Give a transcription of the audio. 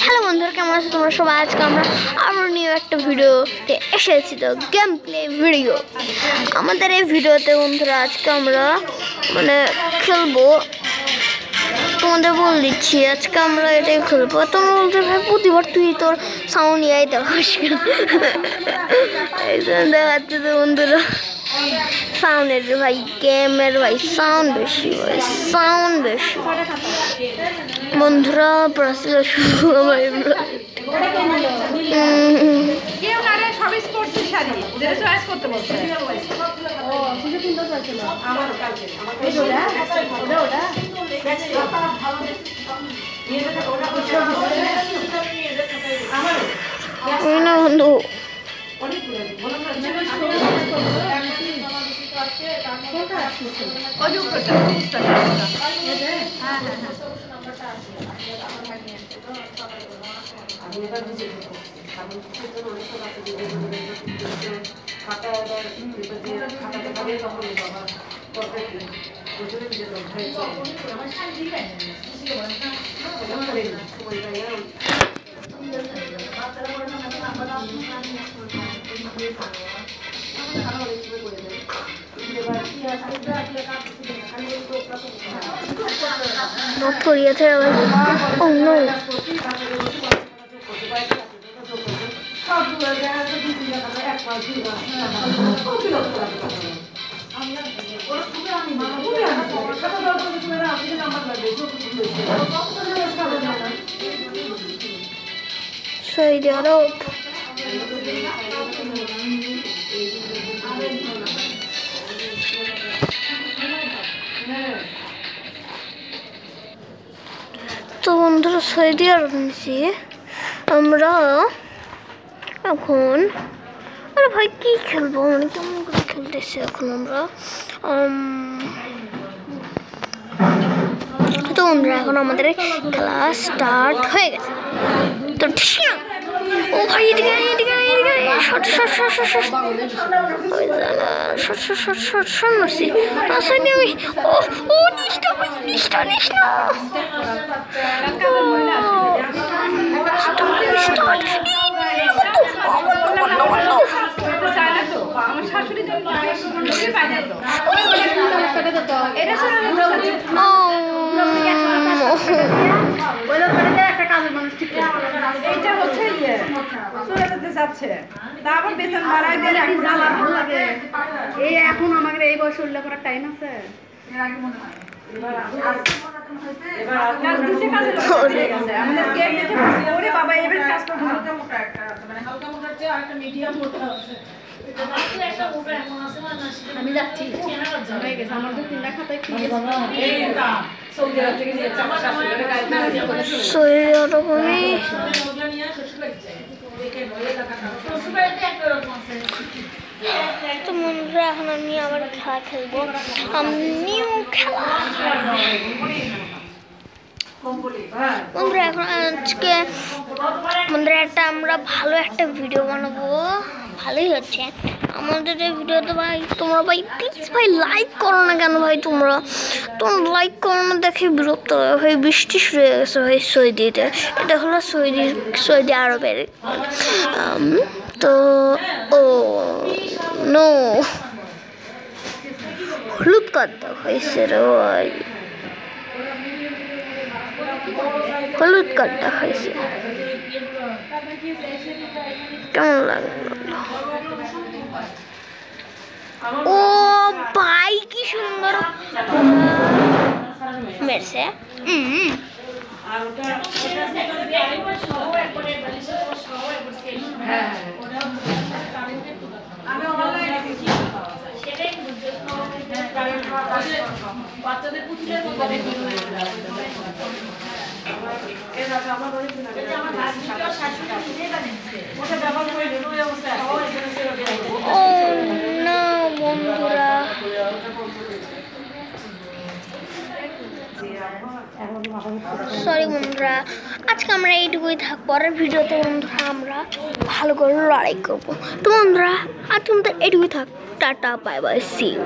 Hello বন্ধুরা, কেমন আছো তোমরা সবাই? আজকে আমরা আরও নিউ একটা ভিডিওতে এসেছি, তো গেম প্লে ভিডিও। আমাদের এই ভিডিওতে বন্ধুরা আজকে আমরা খেলবো, তোমাদের বল দিচ্ছি আজকে আমরা এটাই খেলবো। তোমরা বলতে ভাই প্রতিবার তুই তোর সাউন্ড ইয়াই দেখাস দেখাচ্ছে তো বন্ধুরা সাউন্ডের ভাই, গেমের ভাই সাউন্ড বেশি, বন্ধুরা ব্রাজিল শুরু আমার না বন্ধু। Not Korea, oh no. Saudi Arab. তো বন্ধুরা সৌদি আরব নিয়েছি আমরা এখন। আরে ভাই কি খেলবো, কেমন করে খেলতেছি এখন আমরা। তো বন্ধুরা এখন আমাদের খেলা স্টার্ট হয়ে গেছে। তো ও ভাই এদিকে শর্ট মারছি আসলে আমি। ও নিষ্টা এখন আমাদের এই বয়স উল্লেখ করার টাইম আছে। আমি যাচ্ছি, আমার দু তিনটা খাতায় তো বন্ধুরা এখন আমি আবার খেলা খেলবো, নিউ খেলা। বন্ধুরা এখন আজকে বন্ধুরা আমরা ভালো একটা ভিডিও বানাবো, ভালোই হচ্ছে আমাদের এই ভিডিওতে। ভাই তোমরা ভাই প্লিজ ভাই লাইক করো না কেন ভাই, তোমরা লাইক করো না দেখে বিরক্ত ভাই। বৃষ্টি শুরু হয়ে গেছে ভাই সৌদিতে, এটা হলো সৌদি আরবের। তো ও নো, হলুদ কার্ড হয়েছে রে ভাই, হলুদ কার্ড দেখাইছে, কেমন লাগলো? ও ভাই কি সুন্দর মেরেছে। বন্ধুরা সরি বন্ধুরা, আজকে আমরা এইটুকুই থাকবো। পরের ভিডিওতে বন্ধুরা আমরা ভালো করে লড়াই করবো। তো বন্ধুরা আজকে আমাদের এইটুকুই থাক, tata bye bye, see you.